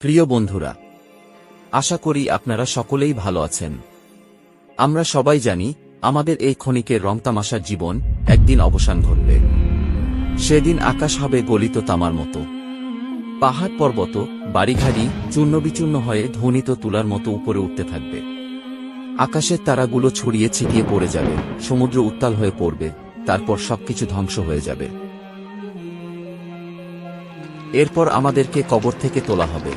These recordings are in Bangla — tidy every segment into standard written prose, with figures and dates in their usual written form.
প্রিয় বন্ধুরা, আশা করি আপনারা সকলেই ভালো আছেন। আমরা সবাই জানি আমাদের এই ক্ষণিকের রংতামাশার জীবন একদিন অবসান ঘটবে। সেদিন আকাশ হবে গলিত তামার মতো, পাহাড় পর্বত বাড়িঘাড়ি চূর্ণবিচূর্ণ হয়ে ধ্বনিত তুলার মতো উপরে উঠতে থাকবে। আকাশের তারাগুলো ছড়িয়ে ছিটিয়ে পড়ে যাবে, সমুদ্র উত্তাল হয়ে পড়বে, তারপর সবকিছু ধ্বংস হয়ে যাবে। এরপর আমাদেরকে কবর থেকে তোলা হবে।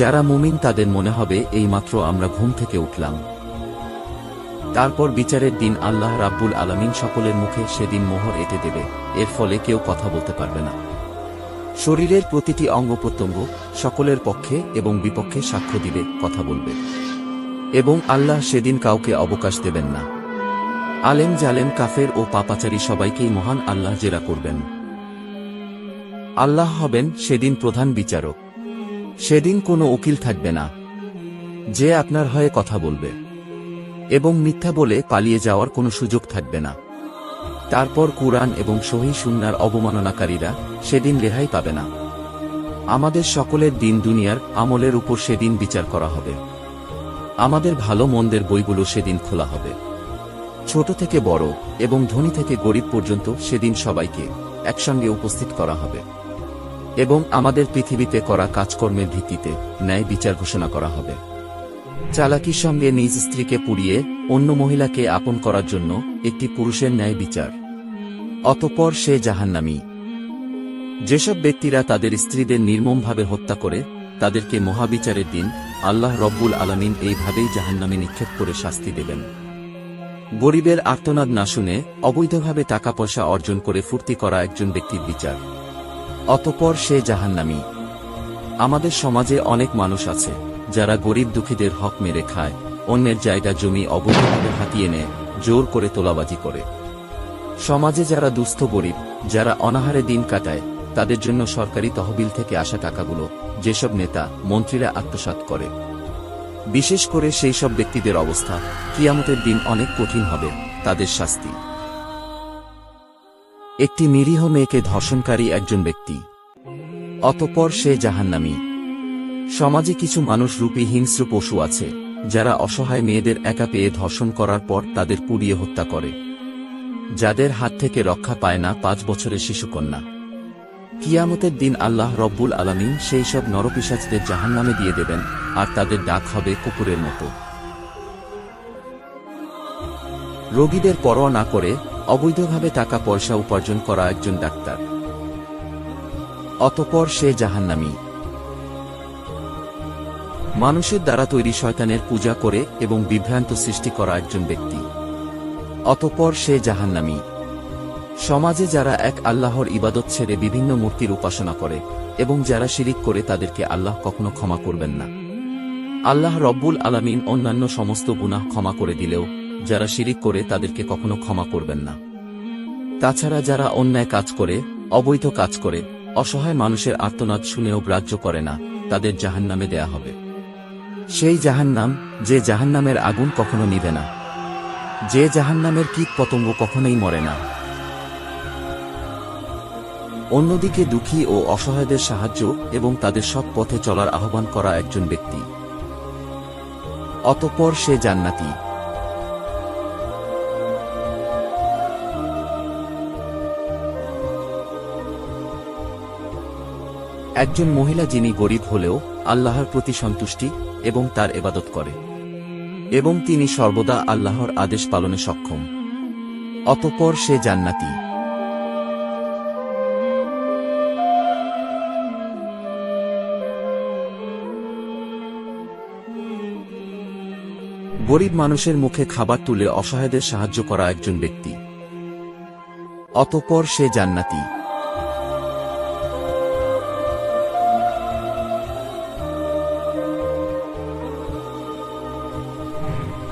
যারা মুমিন তাদের মনে হবে এইমাত্র আমরা ঘুম থেকে উঠলাম। তারপর বিচারের দিন আল্লাহ রাব্বুল আলামিন সকলের মুখে সেদিন মোহর এঁটে দেবে, এর ফলে কেউ কথা বলতে পারবে না। শরীরের প্রতিটি অঙ্গপ্রত্যঙ্গ সকলের পক্ষে এবং বিপক্ষে সাক্ষ্য দিবে, কথা বলবে, এবং আল্লাহ সেদিন কাউকে অবকাশ দেবেন না। আলেম জালেম কাফের ও পাপাচারী সবাইকেই মহান আল্লাহ জেরা করবেন। আল্লাহ হবেন সেদিন প্রধান বিচারক। সেদিন কোনো উকিল থাকবে না যে আপনার হয়ে কথা বলবে, এবং মিথ্যা বলে পালিয়ে যাওয়ার কোনো সুযোগ থাকবে না। তারপর কুরআন এবং সহিহ সুন্নাহর অবমাননাকারীরা সেদিন রেহাই পাবে না। আমাদের সকলের দিন দুনিয়ার আমলের উপর সেদিন বিচার করা হবে। আমাদের ভালো মন্দের বইগুলো সেদিন খোলা হবে। ছোট থেকে বড় এবং ধনী থেকে গরিব পর্যন্ত সেদিন সবাইকে একসঙ্গে উপস্থিত করা হবে, এবং আমাদের পৃথিবীতে করা কাজকর্মের ভিত্তিতে ন্যায় বিচার ঘোষণা করা হবে। চালাকির সঙ্গে নিজ স্ত্রীকে পুড়িয়ে অন্য মহিলাকে আপন করার জন্য একটি পুরুষের ন্যায় বিচার। অতঃপর সে জাহান্নামী। যেসব ব্যক্তিরা তাদের স্ত্রীদের নির্মমভাবে হত্যা করে তাদেরকে মহাবিচারের দিন আল্লাহ রব্বুল আলামিন এইভাবেই জাহান্নামে নিক্ষেপ করে শাস্তি দেবেন। গরিবের আর্তনাদ না শুনে অবৈধভাবে টাকা পয়সা অর্জন করে ফুর্তি করা একজন ব্যক্তির বিচার। অতঃপর সে জাহান্নামী। আমাদের সমাজে অনেক মানুষ আছে যারা গরিব দুঃখীদের হক মেরে খায়, অন্যের জায়গা জমি অবৈধভাবে হাতিয়ে নেয়, জোর করে তোলাবাজি করে। সমাজে যারা দুস্থ গরিব, যারা অনাহারে দিন কাটায়, তাদের জন্য সরকারি তহবিল থেকে আসা টাকাগুলো যেসব নেতা মন্ত্রীরা আত্মসাৎ করে, বিশেষ করে সেই সব ব্যক্তিদের অবস্থা কিয়ামতের দিন অনেক কঠিন হবে। তাদের শাস্তি। একটি নিরীহ মেয়েকে ধর্ষণকারী একজন ব্যক্তি। অতঃপর সে জাহান্নামী। সমাজে কিছু মানুষ রূপী হিংস্র পশু আছে যারা অসহায় মেয়েদের একা পেয়ে ধর্ষণ করার পর তাদের পুড়িয়ে হত্যা করে, যাদের হাত থেকে রক্ষা পায় না 5 বছরের শিশুকন্যা। কিয়ামতের দিন আল্লাহ রব্বুল আলামিন সেই সব নরপিশাচদের জাহান্নামে দিয়ে দেবেন, আর তাদের ডাক হবে কুকুরের মতো। রোগীদের পরোয়া না করে অবৈধভাবে টাকা পয়সা উপার্জন করা একজন ডাক্তার। অতঃপর সে জাহান্নামী। মানুষের দ্বারা তৈরি শয়তানের পূজা করে এবং বিভ্রান্ত সৃষ্টি করা একজন ব্যক্তি। অতঃপর সে জাহান্নামী। সমাজে যারা এক আল্লাহর ইবাদত ছেড়ে বিভিন্ন মূর্তির উপাসনা করে এবং যারা শিরিক করে তাদেরকে আল্লাহ কখনো ক্ষমা করবেন না। আল্লাহ রব্বুল আলামিন অন্যান্য সমস্ত গুনাহ ক্ষমা করে দিলেও যারা শিরিক করে তাদেরকে কখনো ক্ষমা করবেন না। তাছাড়া যারা অন্যায় কাজ করে, অবৈধ কাজ করে, অসহায় মানুষের আর্তনাদ শুনেও গ্রাহ্য করে না, তাদের জাহান্নামে দেয়া হবে। সেই জাহান্নাম যে জাহান্নামের আগুন কখনো নিভে না, যে জাহান্নামের কীট পতঙ্গ কখনোই মরে না। অন্যদিকে দুঃখী ও অসহায়দের সাহায্য এবং তাদের সৎ পথে চলার আহ্বান করা একজন ব্যক্তি। অতঃপর সে জান্নাতি। একজন মহিলা যিনি গরিব হলেও আল্লাহর প্রতি সন্তুষ্টি এবং তার ইবাদত করে, এবং তিনি সর্বদা আল্লাহর আদেশ পালনে সক্ষম। অতঃপর সে জান্নাতি। গরিব মানুষের মুখে খাবার তুলে অসহায়দের সাহায্য করা একজন ব্যক্তি। অতঃপর সে জান্নাতি।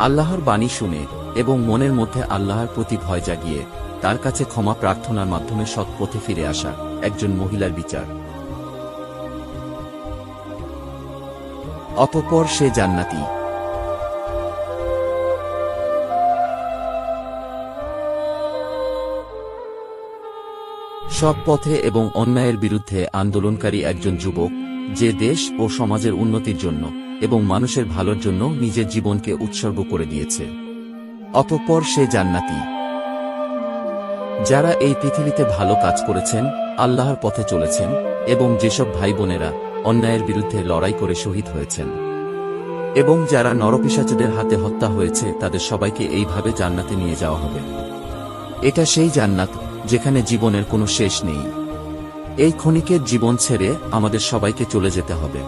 আল্লাহর বাণী শুনে এবং মনের মধ্যে আল্লাহর প্রতি ভয় জাগিয়ে তার কাছে ক্ষমা প্রার্থনার মাধ্যমে সৎ পথে ফিরে আসা একজন মহিলার বিচার। অতঃপর সে জান্নাতি। সব পথে এবং অন্যায়ের বিরুদ্ধে আন্দোলনকারী একজন যুবক, যে দেশ ও সমাজের উন্নতির জন্য এবং মানুষের ভালোর জন্য নিজের জীবনকে উৎসর্গ করে দিয়েছে। অতঃপর সে জান্নাতি। যারা এই পৃথিবীতে ভালো কাজ করেছেন, আল্লাহর পথে চলেছেন, এবং যেসব ভাই বোনেরা অন্যায়ের বিরুদ্ধে লড়াই করে শহীদ হয়েছেন, এবং যারা নরপিশাচদের হাতে হত্যা হয়েছে, তাদের সবাইকে এইভাবে জান্নাতে নিয়ে যাওয়া হবে। এটা সেই জান্নাত যেখানে জীবনের কোনো শেষ নেই। এই ক্ষণিকের জীবন ছেড়ে আমাদের সবাইকে চলে যেতে হবে।